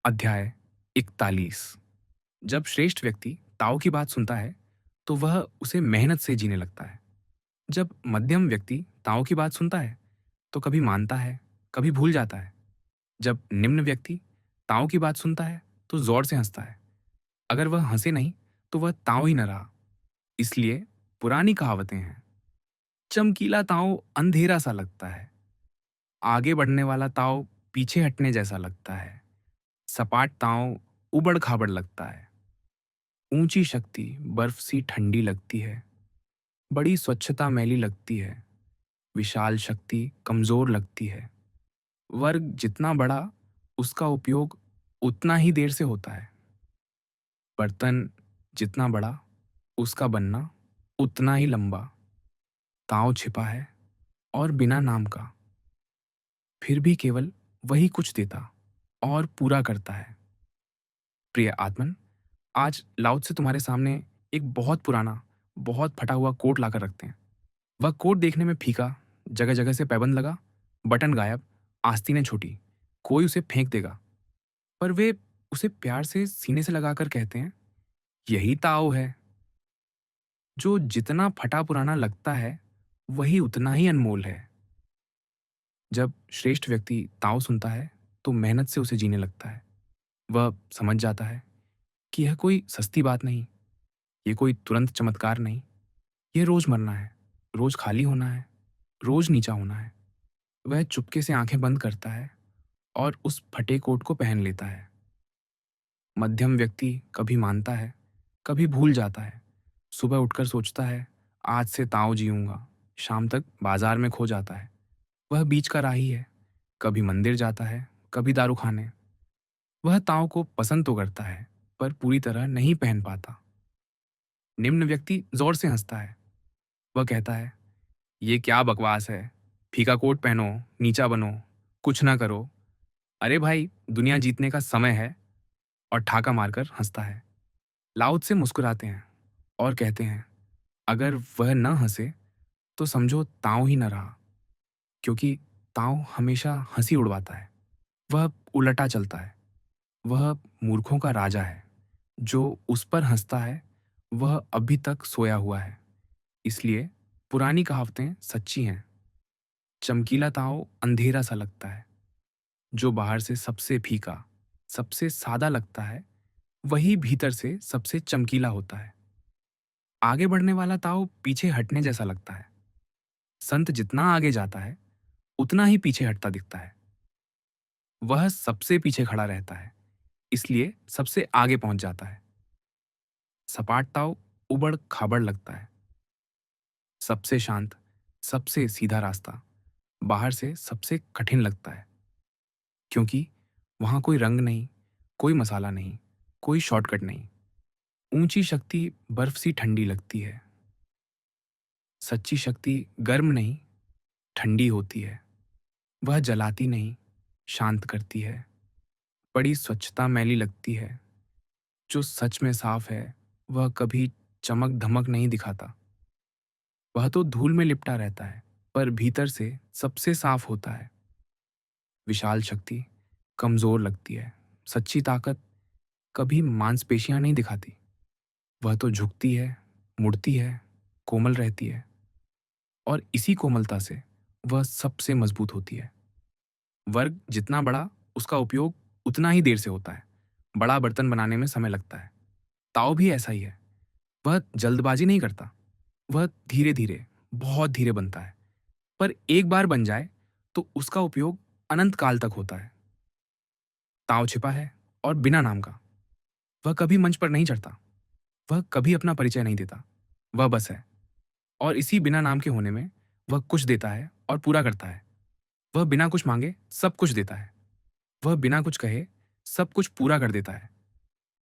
अध्याय 41। जब श्रेष्ठ व्यक्ति ताओ की बात सुनता है तो वह उसे मेहनत से जीने लगता है। जब मध्यम व्यक्ति ताओ की बात सुनता है तो कभी मानता है, कभी भूल जाता है। जब निम्न व्यक्ति ताओ की बात सुनता है तो जोर से हंसता है। अगर वह हंसे नहीं तो वह ताओ ही न रहा। इसलिए पुरानी कहावतें हैं, चमकीला ताओ अंधेरा सा लगता है, आगे बढ़ने वाला ताओ पीछे हटने जैसा लगता है, सपाट ताओ उबड़ खाबड़ लगता है, ऊंची शक्ति बर्फ सी ठंडी लगती है, बड़ी स्वच्छता मैली लगती है, विशाल शक्ति कमजोर लगती है। वर्ग जितना बड़ा उसका उपयोग उतना ही देर से होता है। बर्तन जितना बड़ा उसका बनना उतना ही लंबा। ताव छिपा है और बिना नाम का, फिर भी केवल वही कुछ देता और पूरा करता है। प्रिय आत्मन, आज लाउद से तुम्हारे सामने एक बहुत पुराना, बहुत फटा हुआ कोट लाकर रखते हैं। वह कोट देखने में फीका, जगह जगह से पैबंद लगा, बटन गायब, आस्तीनें छोटी। कोई उसे फेंक देगा, पर वे उसे प्यार से सीने से लगाकर कहते हैं, यही ताओ है। जो जितना फटा पुराना लगता है वही उतना ही अनमोल है। जब श्रेष्ठ व्यक्ति ताओ सुनता है तो मेहनत से उसे जीने लगता है। वह समझ जाता है कि यह कोई सस्ती बात नहीं, ये कोई तुरंत चमत्कार नहीं, ये रोज मरना है, रोज खाली होना है, रोज नीचा होना है। वह चुपके से आंखें बंद करता है और उस फटे कोट को पहन लेता है। मध्यम व्यक्ति कभी मानता है, कभी भूल जाता है। सुबह उठकर सोचता है, आज से ताओ जीऊंगा। शाम तक बाजार में खो जाता है। वह बीच का राही है, कभी मंदिर जाता है, कभी दारू खाने। वह ताओ को पसंद तो करता है, पर पूरी तरह नहीं पहन पाता। निम्न व्यक्ति जोर से हंसता है। वह कहता है, ये क्या बकवास है, फीका कोट पहनो, नीचा बनो, कुछ ना करो। अरे भाई, दुनिया जीतने का समय है। और ठाका मारकर हंसता है। लाउद से मुस्कुराते हैं और कहते हैं, अगर वह न हंसे तो समझो ताऊ ही न रहा, क्योंकि ताऊ हमेशा हंसी उड़वाता है। वह उलटा चलता है। वह मूर्खों का राजा है। जो उस पर हंसता है वह अभी तक सोया हुआ है। इसलिए पुरानी कहावतें सच्ची हैं। चमकीला ताऊ अंधेरा सा लगता है। जो बाहर से सबसे फीका, सबसे सादा लगता है, वही भीतर से सबसे चमकीला होता है। आगे बढ़ने वाला ताऊ पीछे हटने जैसा लगता है। संत जितना आगे जाता है उतना ही पीछे हटता दिखता है। वह सबसे पीछे खड़ा रहता है, इसलिए सबसे आगे पहुंच जाता है। सपाट ताऊ उबड़ खाबड़ लगता है। सबसे शांत, सबसे सीधा रास्ता बाहर से सबसे कठिन लगता है, क्योंकि वहां कोई रंग नहीं, कोई मसाला नहीं, कोई शॉर्टकट नहीं। ऊंची शक्ति बर्फ सी ठंडी लगती है। सच्ची शक्ति गर्म नहीं, ठंडी होती है। वह जलाती नहीं, शांत करती है। बड़ी स्वच्छता मैली लगती है। जो सच में साफ है वह कभी चमक धमक नहीं दिखाता। वह तो धूल में लिपटा रहता है, पर भीतर से सबसे साफ होता है। विशाल शक्ति कमजोर लगती है। सच्ची ताकत कभी मांसपेशियां नहीं दिखाती। वह तो झुकती है, मुड़ती है, कोमल रहती है, और इसी कोमलता से वह सबसे मजबूत होती है। वर्ग जितना बड़ा उसका उपयोग उतना ही देर से होता है। बड़ा बर्तन बनाने में समय लगता है। ताव भी ऐसा ही है। वह जल्दबाजी नहीं करता। वह धीरे धीरे, बहुत धीरे बनता है, पर एक बार बन जाए तो उसका उपयोग अनंत काल तक होता है। ताव छिपा है और बिना नाम का। वह कभी मंच पर नहीं चढ़ता। वह कभी अपना परिचय नहीं देता। वह बस है, और इसी बिना नाम के होने में वह कुछ देता है और पूरा करता है। वह बिना कुछ मांगे सब कुछ देता है। वह बिना कुछ कहे सब कुछ पूरा कर देता है।